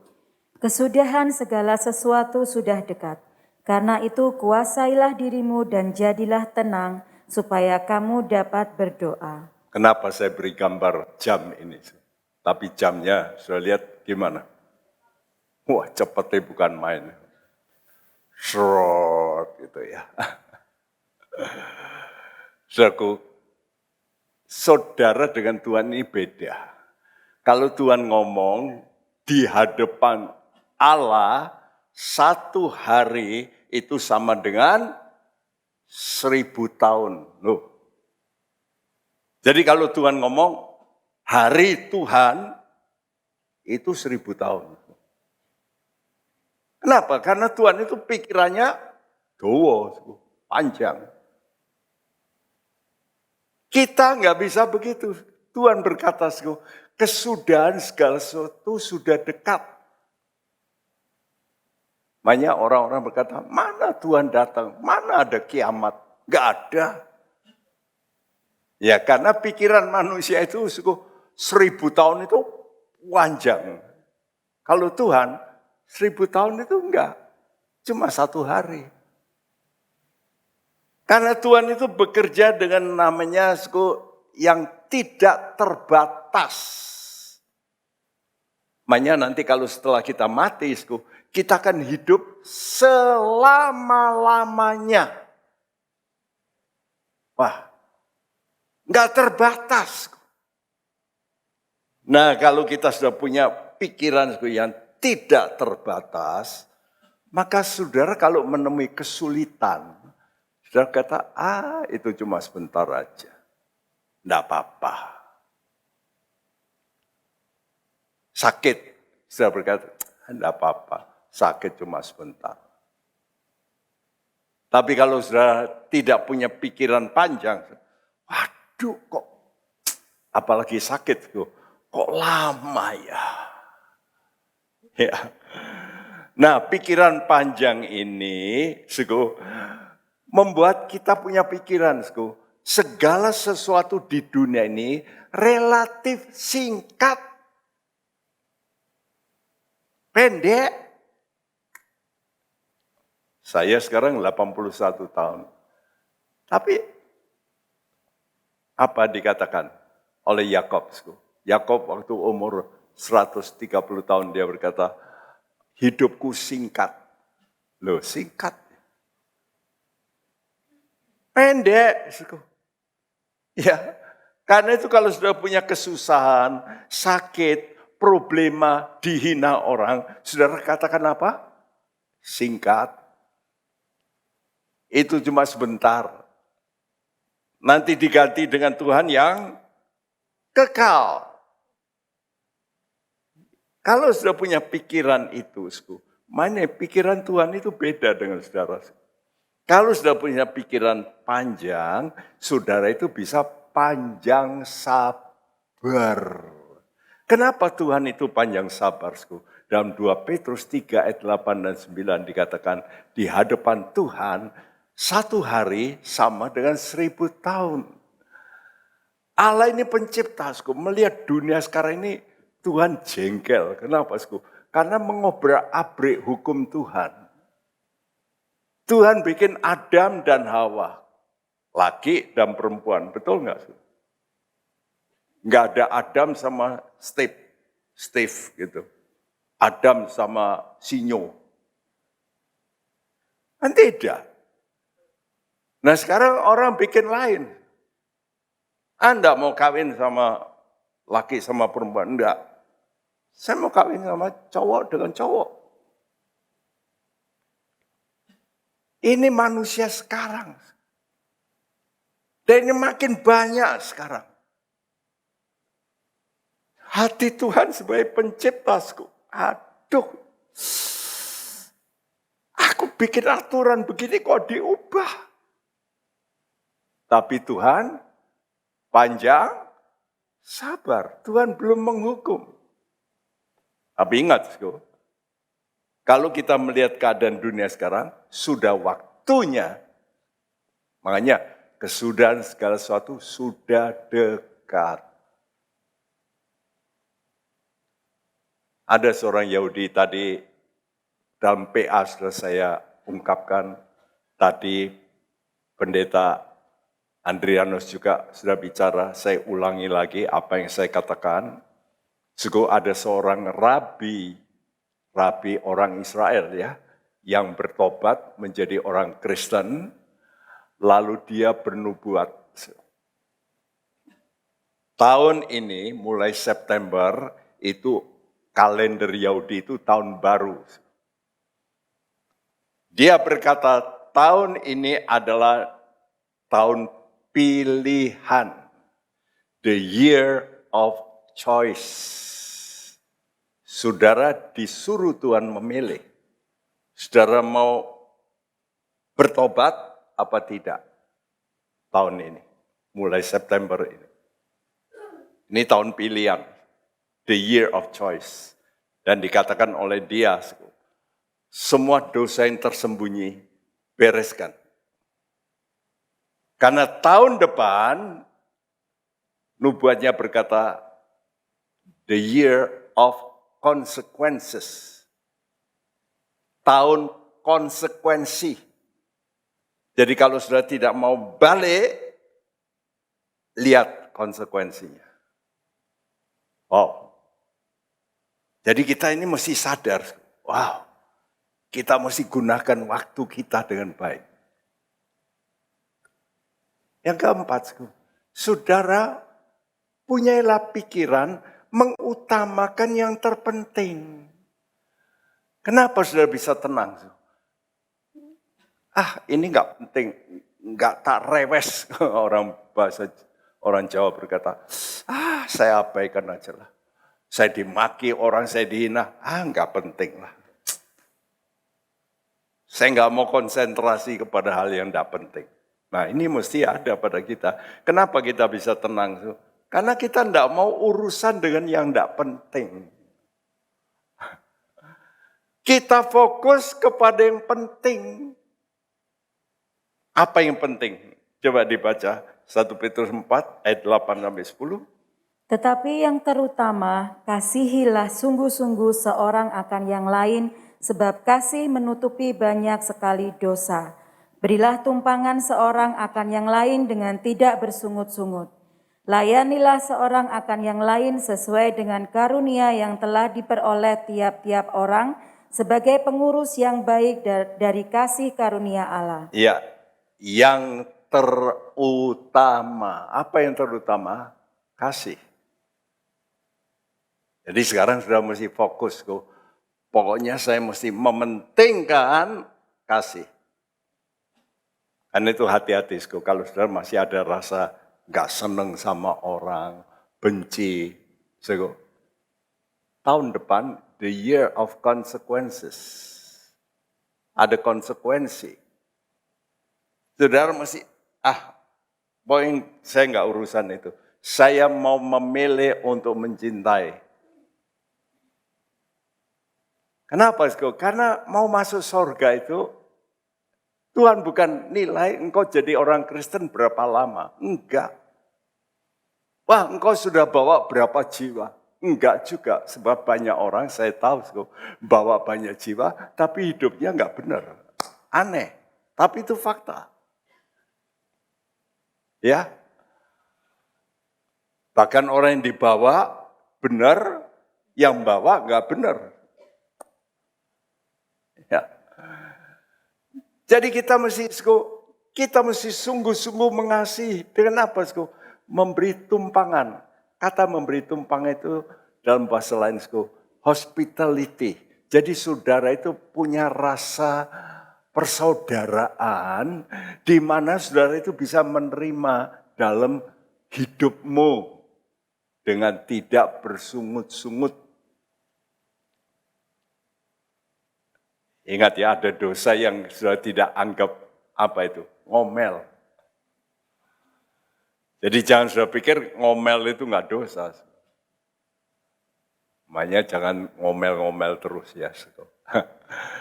Kesudahan segala sesuatu sudah dekat. Karena itu kuasailah dirimu dan jadilah tenang supaya kamu dapat berdoa. Kenapa saya beri gambar jam ini? Tapi jamnya sudah lihat gimana? Wah, cepatnya bukan main. Srot gitu ya. Saudaraku, saudara dengan Tuhan ini beda. Kalau Tuhan ngomong di hadapan Allah, 1 hari itu sama dengan 1000 tahun. Loh. Jadi kalau Tuhan ngomong, hari Tuhan itu 1000 tahun. Kenapa? Karena Tuhan itu pikirannya dawa, panjang. Kita nggak bisa begitu. Tuhan berkata, kesudahan segala sesuatu sudah dekat. Banyak orang-orang berkata, mana Tuhan datang? Mana ada kiamat? Nggak ada. Ya karena pikiran manusia itu 1000 tahun itu panjang. Kalau Tuhan 1000 tahun itu enggak. Cuma 1 hari. Karena Tuhan itu bekerja dengan namanya yang tidak terbatas. Makanya nanti kalau setelah kita mati, kita akan hidup selama-lamanya. Wah, nggak terbatas. Nah, kalau kita sudah punya pikiran yang tidak terbatas, maka saudara kalau menemui kesulitan, saudara kata, itu cuma sebentar aja. Nggak apa-apa. Sakit, saudara berkata, nggak apa-apa. Sakit cuma sebentar. Tapi kalau saudara tidak punya pikiran panjang, waduh kok, apalagi sakit, kok lama ya. Ya. Nah, pikiran panjang ini, membuat kita punya pikiran, segala sesuatu di dunia ini relatif singkat, pendek. Saya sekarang 81 tahun. Tapi apa dikatakan oleh Yakob? Yakob waktu umur 130 tahun dia berkata, hidupku singkat. Loh, singkat. Pendek. Ya, karena itu kalau sudah punya kesusahan, sakit, problema, dihina orang, saudara katakan apa? Singkat. Itu cuma sebentar. Nanti diganti dengan Tuhan yang kekal. Kalau sudah punya pikiran itu, mana pikiran Tuhan itu beda dengan saudara. Kalau sudah punya pikiran panjang, saudara itu bisa panjang sabar. Kenapa Tuhan itu panjang sabar? Dalam 2 Petrus 3 ayat 8 dan 9 dikatakan, di hadapan Tuhan, 1 hari sama dengan 1000 tahun. Allah ini pencipta, melihat dunia sekarang ini, Tuhan jengkel. Kenapa? Karena mengobrak-abrik hukum Tuhan. Tuhan bikin Adam dan Hawa, laki dan perempuan, betul nggak? Nggak ada Adam sama Steve gitu. Adam sama Sinyo. Kan tidak. Nah sekarang orang bikin lain. Anda mau kawin sama laki sama perempuan? Enggak. Saya mau kawin sama cowok dengan cowok. Ini manusia sekarang. Dan ini makin banyak sekarang. Hati Tuhan sebagai penciptasku. Aduh. Aku bikin aturan begini kok diubah. Tapi Tuhan panjang sabar. Tuhan belum menghukum. Tapi ingat, kalau kita melihat keadaan dunia sekarang, sudah waktunya. Makanya kesudahan segala sesuatu sudah dekat. Ada seorang Yahudi tadi dalam PA sudah saya ungkapkan. Tadi pendeta Andrianus juga sudah bicara. Saya ulangi lagi apa yang saya katakan. Ada seorang rabi orang Israel ya, yang bertobat menjadi orang Kristen, lalu dia bernubuat. Tahun ini mulai September itu kalender Yahudi itu tahun baru. Dia berkata tahun ini adalah tahun pilihan, the year of choice. Saudara disuruh Tuhan memilih. Saudara mau bertobat apa tidak? Tahun ini. Mulai September ini. Ini tahun pilihan. The year of choice. Dan dikatakan oleh dia, semua dosa yang tersembunyi, bereskan. Karena tahun depan, nubuatnya berkata, the year of consequences. Tahun konsekuensi. Jadi kalau sudah tidak mau balik, lihat konsekuensinya. Oh. Jadi kita ini mesti sadar, wow, kita mesti gunakan waktu kita dengan baik. Yang keempat, saudara punyailah pikiran mengutamakan yang terpenting. Kenapa saudara bisa tenang? Ini enggak penting, enggak tak rewes. Orang Jawa berkata, saya abaikan aja lah. Saya dimaki orang, saya dihina, enggak penting lah. Saya enggak mau konsentrasi kepada hal yang enggak penting. Nah ini mesti ada pada kita. Kenapa kita bisa tenang? Karena kita enggak mau urusan dengan yang enggak penting. Kita fokus kepada yang penting. Apa yang penting? Coba dibaca 1 Petrus 4 ayat 8-10. Tetapi yang terutama, kasihilah sungguh-sungguh seorang akan yang lain, sebab kasih menutupi banyak sekali dosa. Berilah tumpangan seorang akan yang lain dengan tidak bersungut-sungut. Layanilah seorang akan yang lain sesuai dengan karunia yang telah diperoleh tiap-tiap orang, sebagai pengurus yang baik dari kasih karunia Allah. Ya, yang terutama. Apa yang terutama? Kasih. Jadi sekarang sudah mesti fokus. Pokoknya saya mesti mementingkan kasih. Karena itu hati-hati. Kalau saudara masih ada rasa gak seneng sama orang, benci. Tahun depan, the year of consequences. Ada konsekuensi. Saudara mesti, poin saya nggak urusan itu. Saya mau memilih untuk mencintai. Kenapa? Karena mau masuk surga itu, Tuhan bukan nilai engkau jadi orang Kristen berapa lama. Enggak. Wah, engkau sudah bawa berapa jiwa. Enggak juga, sebab banyak orang saya tahu bawa banyak jiwa, tapi hidupnya enggak benar. Aneh, tapi itu fakta. Ya, bahkan orang yang dibawa benar, yang bawa enggak benar. Ya. Jadi kita mesti sungguh-sungguh mengasihi. Dengan apa? Memberi tumpangan. Kata memberi tumpangan itu dalam bahasa lain, hospitality. Jadi saudara itu punya rasa persaudaraan di mana saudara itu bisa menerima dalam hidupmu dengan tidak bersungut-sungut. Ingat ya, ada dosa yang sudah tidak anggap ngomel. Jadi jangan sudah pikir ngomel itu enggak dosa. Makanya jangan ngomel-ngomel terus ya.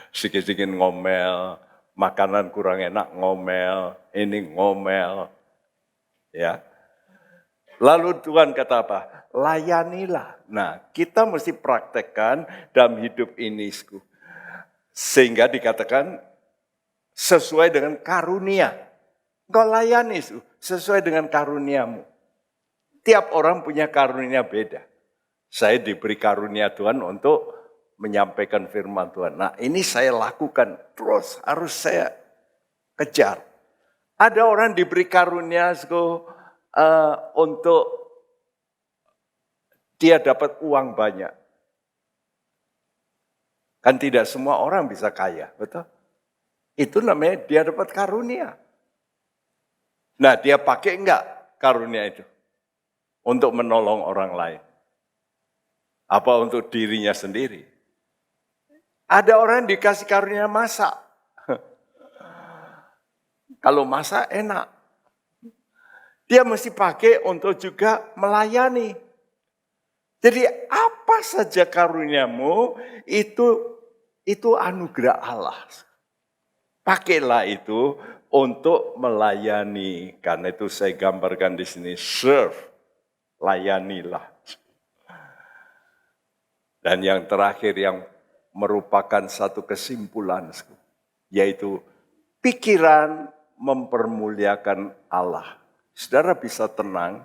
Sedikit-sedikit ngomel, makanan kurang enak ngomel, ini ngomel. Ya. Lalu Tuhan kata apa? Layanilah. Nah, kita mesti praktekkan dalam hidup ini. Sehingga dikatakan sesuai dengan karunia. Engkau layani sesuai dengan karuniamu. Tiap orang punya karunia beda. Saya diberi karunia Tuhan untuk menyampaikan firman Tuhan. Nah, ini saya lakukan terus, harus saya kejar. Ada orang diberi karunia untuk dia dapat uang banyak. Kan tidak semua orang bisa kaya, betul? Itu namanya dia dapat karunia. Nah, dia pakai enggak karunia itu? Untuk menolong orang lain. Apa untuk dirinya sendiri? Ada orang yang dikasih karunia masak. Kalau masak enak. Dia mesti pakai untuk juga melayani. Jadi apa saja karuniamu itu anugerah Allah. Pakailah itu untuk melayani. Karena itu saya gambarkan di sini, serve, layanilah. Dan yang terakhir yang merupakan satu kesimpulan, yaitu pikiran mempermuliakan Allah. Saudara bisa tenang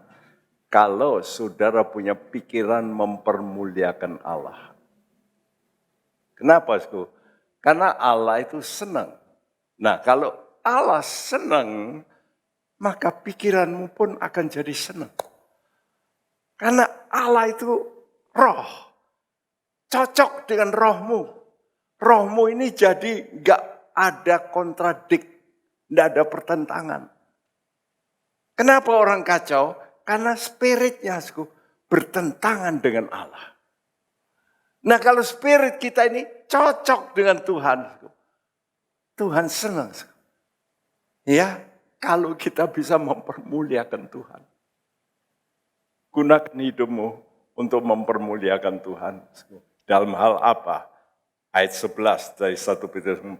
kalau saudara punya pikiran mempermuliakan Allah. Kenapa? Karena Allah itu senang. Nah, kalau Allah senang, maka pikiranmu pun akan jadi senang. Karena Allah itu roh, cocok dengan rohmu. Rohmu ini jadi gak ada kontradik, gak ada pertentangan. Kenapa orang kacau? Karena spiritnya bertentangan dengan Allah. Nah, kalau spirit kita ini cocok dengan Tuhan, Tuhan senang. Ya, kalau kita bisa mempermuliakan Tuhan. Gunakan hidupmu untuk mempermuliakan Tuhan. Dalam hal apa? Ayat 11 dari 1 Petrus 4.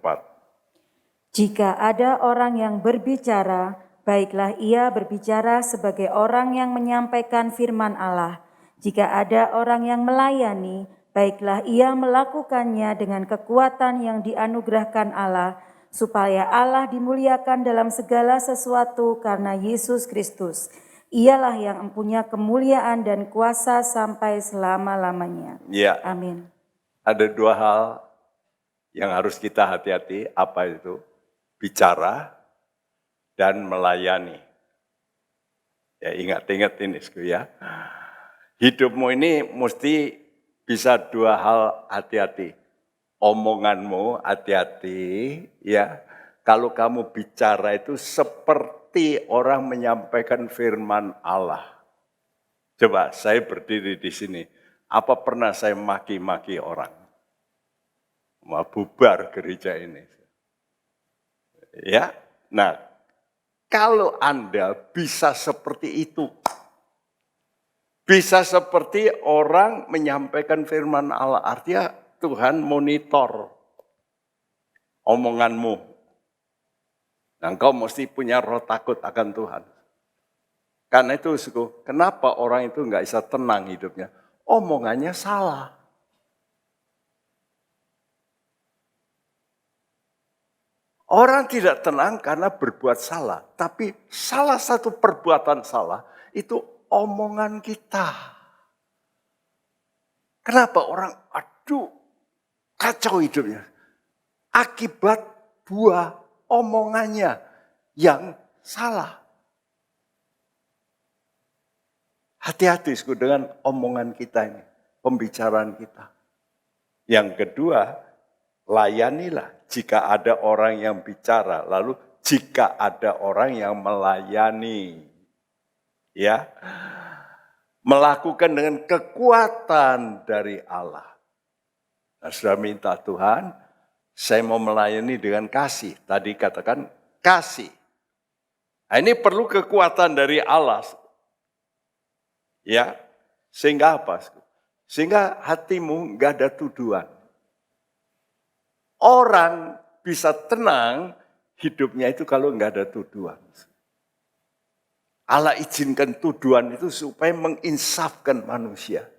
Jika ada orang yang berbicara, baiklah ia berbicara sebagai orang yang menyampaikan firman Allah. Jika ada orang yang melayani, baiklah ia melakukannya dengan kekuatan yang dianugerahkan Allah, supaya Allah dimuliakan dalam segala sesuatu karena Yesus Kristus. Ialah yang mempunyai kemuliaan dan kuasa sampai selama-lamanya. Ya. Amin. Ada dua hal Yang harus kita hati-hati apa itu? Bicara dan melayani. Ya ingat-ingat ini ya. Hidupmu ini mesti bisa dua hal hati-hati. Omonganmu hati-hati ya. Kalau kamu bicara itu seperti orang menyampaikan firman Allah. Coba saya berdiri di sini. Apa pernah saya maki-maki orang? Mau bubar gereja ini. Ya, nah kalau Anda bisa seperti itu, bisa seperti orang menyampaikan firman Allah, artinya Tuhan monitor omonganmu. Nah, engkau mesti punya roh takut akan Tuhan. Karena itu, kenapa orang itu nggak bisa tenang hidupnya? Omongannya salah. Orang tidak tenang karena berbuat salah. Tapi salah satu perbuatan salah itu omongan kita. Kenapa orang, kacau hidupnya. Akibat buah omongannya yang salah. Hati-hati dengan omongan kita ini, pembicaraan kita. Yang kedua, layanilah jika ada orang yang bicara, lalu jika ada orang yang melayani. Ya. Melakukan dengan kekuatan dari Allah. Nah, sudah minta Tuhan, saya mau melayani dengan kasih. Tadi katakan kasih. Nah, ini perlu kekuatan dari Allah. Ya, sehingga apa? Sehingga hatimu nggak ada tuduhan. Orang bisa tenang hidupnya itu kalau nggak ada tuduhan. Allah izinkan tuduhan itu supaya menginsafkan manusia.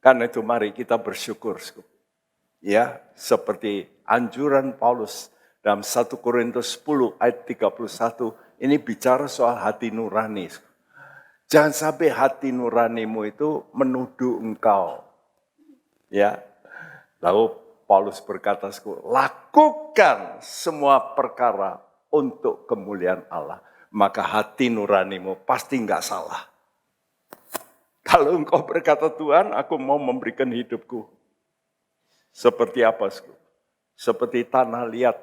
Karena itu mari kita bersyukur. Ya, seperti anjuran Paulus dalam 1 Korintus 10 ayat 31 ini bicara soal hati nurani. Jangan sampai hati nuranimu itu menuduh engkau. Ya. Lalu Paulus berkata, lakukan semua perkara untuk kemuliaan Allah. Maka hati nuranimu pasti enggak salah. Kalau engkau berkata, Tuhan, aku mau memberikan hidupku. Seperti apa? Seperti tanah liat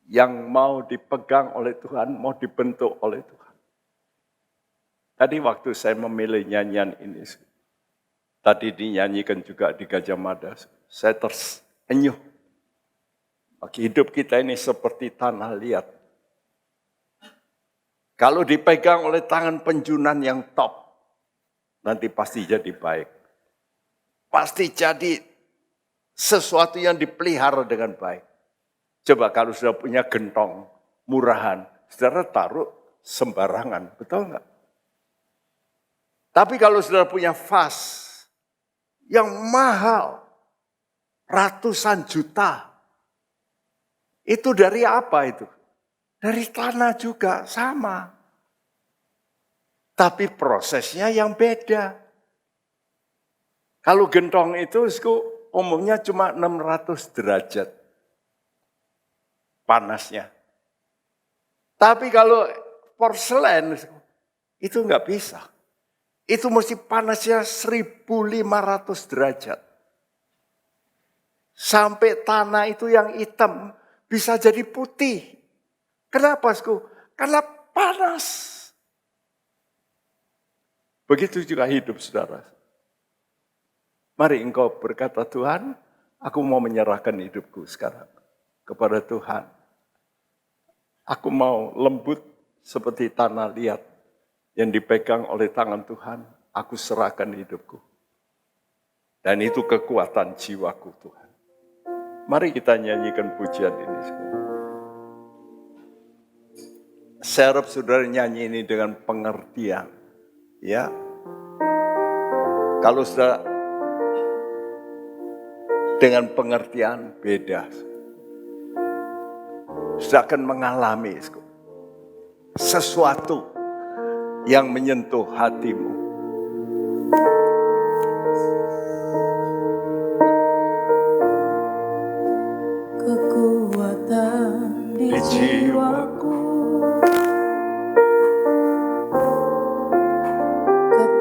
yang mau dipegang oleh Tuhan, mau dibentuk oleh Tuhan. Tadi waktu saya memilih nyanyian ini, tadi dinyanyikan juga di Gajah Mada, saya tersenyum. Hidup kita ini seperti tanah liat. Kalau dipegang oleh tangan penjunan yang top, nanti pasti jadi baik. Pasti jadi sesuatu yang dipelihara dengan baik. Coba kalau sudah punya gentong, murahan, saudara taruh sembarangan, betul enggak? Tapi kalau saudara punya vas yang mahal, ratusan juta, itu dari apa itu? Dari tanah juga sama. Tapi prosesnya yang beda. Kalau gentong itu umumnya cuma 600 derajat panasnya. Tapi kalau porselen itu enggak bisa. Itu mesti panasnya 1500 derajat. Sampai tanah itu yang hitam bisa jadi putih. Kenapa, Karena panas. Begitu juga hidup, saudara. Mari engkau berkata, Tuhan, aku mau menyerahkan hidupku sekarang kepada Tuhan. Aku mau lembut seperti tanah liat yang dipegang oleh tangan Tuhan, aku serahkan hidupku. Dan itu kekuatan jiwaku, Tuhan. Mari kita nyanyikan pujian ini. Saya harap saudara nyanyi ini dengan pengertian. Ya, kalau sudah dengan pengertian beda. Sudah akan mengalami sesuatu yang menyentuh hatimu.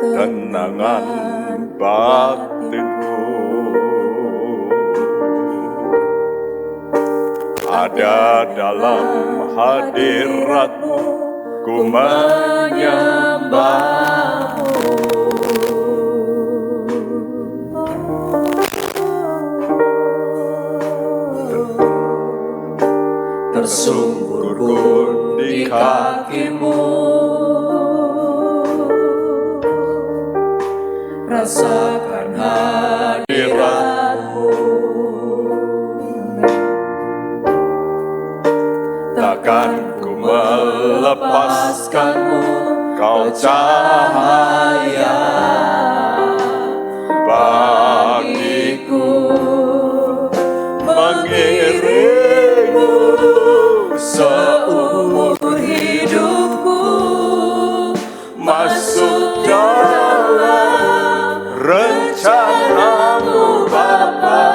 tenangan batinku. Ada dalam hadirat-Mu, ku menyembah-Mu. Tersungkur di kaki-Mu, rasakan hadirat-Mu. Takkan ku melepaskan-Mu, Kau cahaya bagiku, mengiringku seumur hidupku, masuk dalam rencana-Mu Bapa.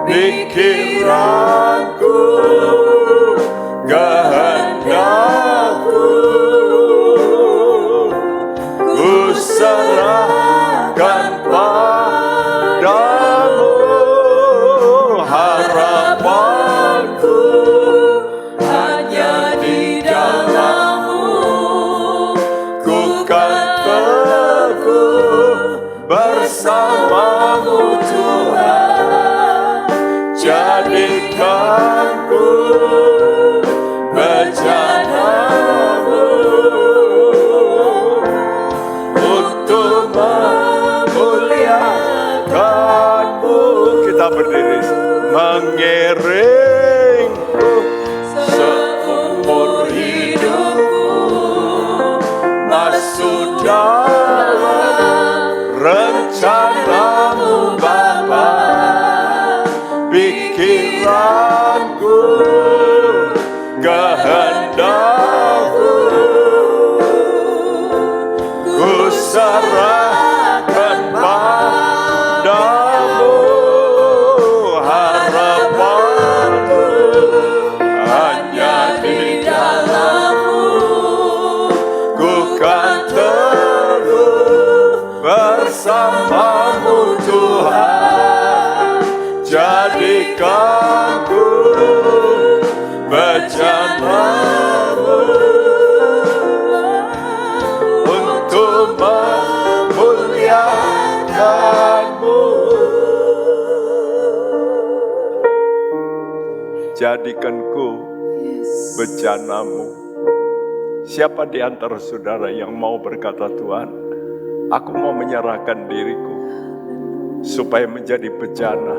Pikiranku, kehendak-Ku, ku serahkan padamu. Harapanku hanya di dalam-Mu, ku kan teguh bersama-Mu Tuhan. Jadikan ku bejana-Mu untuk memuliakan-Mu. Kita berdiri, mengiringku seumur hidupku, masuk dalam rencana-Mu Bapa. Pikiranku, kehendak-Ku, ku serahkan padamu. Harapanku hanya di dalam-Mu, ku kan teguh bersama-Mu Tuhan. Jadikan ku bejana-Mu untuk memuliakan-Mu. Jadikan ku bejana-Mu. Siapa di antara saudara yang mau berkata, Tuhan, aku mau menyerahkan diriku supaya menjadi bejana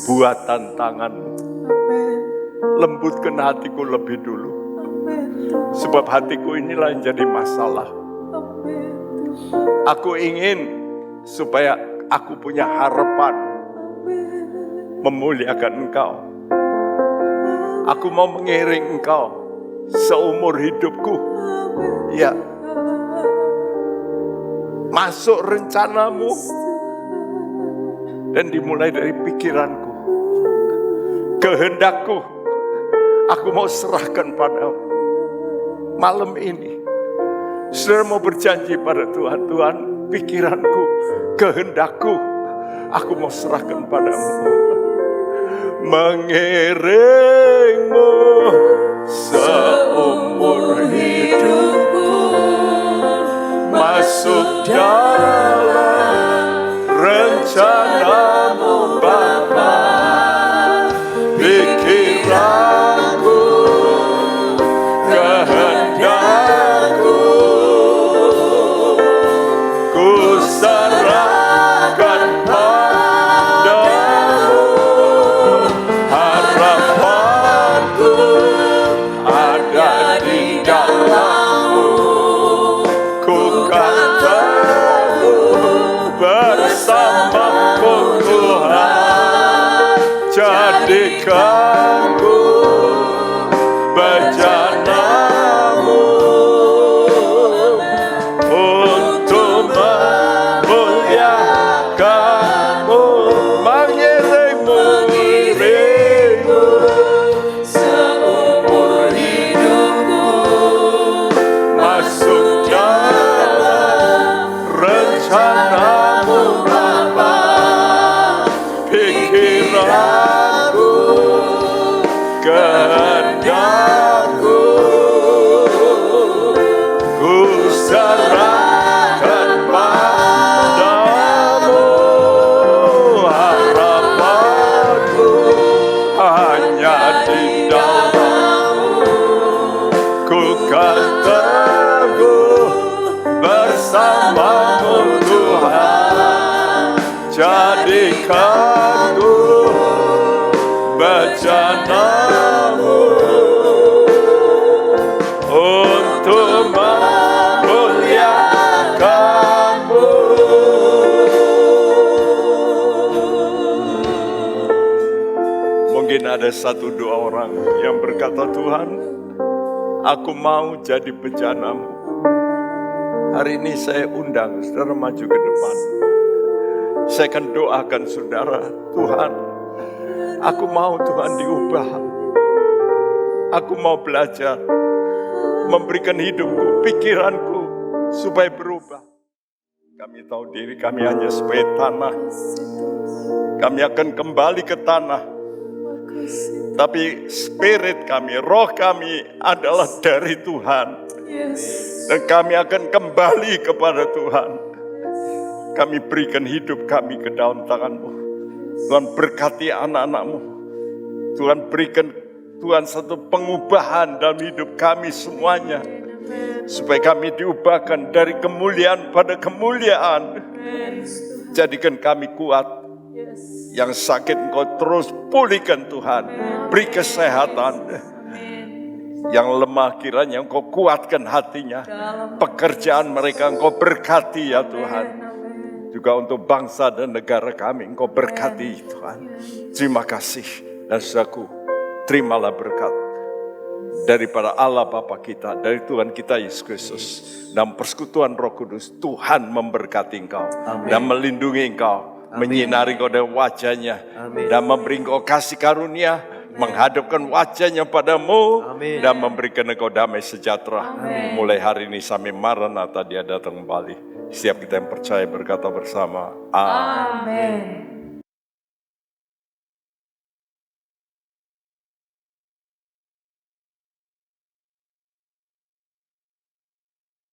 buatan tangan-Mu. Lembutkan hatiku lebih dulu, sebab hatiku inilah yang jadi masalah. Aku ingin supaya aku punya harapan memuliakan Engkau. Aku mau mengiring Engkau seumur hidupku. Ya, masuk rencana-Mu dan dimulai dari pikiranku, kehendakku, aku mau serahkan padamu. Malam ini, saudara mau berjanji pada Tuhan, Tuhan, pikiranku, kehendakku, aku mau serahkan padamu. Mengiring-Mu seumur hidupku, masuk dalam rencana-Mu Bapa. Pikiranku, kehendakku, ku serahkan padamu. Harapanku ada di dalam-Mu, ku kan teguh bersama-Mu Tuhan. Jadikan ku bejana-Mu untuk memuliakan-Mu. Mengiring-Mu seumur hidupku, masuk dalam rencanamu Bapa, pikiranku, kehendakku, ku serahkan padamu. Harapanku hanya di dalam-Mu, ku kan teguh bersama-Mu Tuhan. Jadikanku bejana-Mu untuk memuliakan-Mu. Mungkin ada 1-2 orang yang berkata, Tuhan, aku mau jadi bejana-Mu. Hari ini saya undang saudara maju ke depan. Saya akan doakan saudara, Tuhan, aku mau Tuhan diubah. Aku mau belajar, memberikan hidupku, pikiranku, supaya berubah. Kami tahu diri kami hanya sebagai tanah. Kami akan kembali ke tanah. Tapi spirit kami, roh kami adalah dari Tuhan. Dan kami akan kembali kepada Tuhan. Kami berikan hidup kami ke dalam tangan-Mu. Tuhan berkati anak-anak-Mu. Tuhan berikan Tuhan satu pengubahan dalam hidup kami semuanya. Supaya kami diubahkan dari kemuliaan pada kemuliaan. Jadikan kami kuat. Yang sakit Engkau terus pulihkan Tuhan. Beri kesehatan. Yang lemah kiranya Engkau kuatkan hatinya. Pekerjaan mereka Engkau berkati ya Tuhan. Juga untuk bangsa dan negara kami Engkau berkati Tuhan. Terima kasih. Dan saudaraku, terimalah berkat daripada Allah Bapa kita, dari Tuhan kita Yesus Kristus, dan persekutuan Roh Kudus. Tuhan memberkati engkau. Amin. Dan melindungi engkau. Amin. Menyinari engkau dengan wajahnya. Amin. Dan memberi engkau kasih karunia. Amin. Menghadapkan wajahnya padamu. Amin. Dan memberikan engkau damai sejahtera. Amin. Mulai hari ini sampai Maranatha Dia datang kembali. Setiap kita yang percaya berkata bersama, Amin.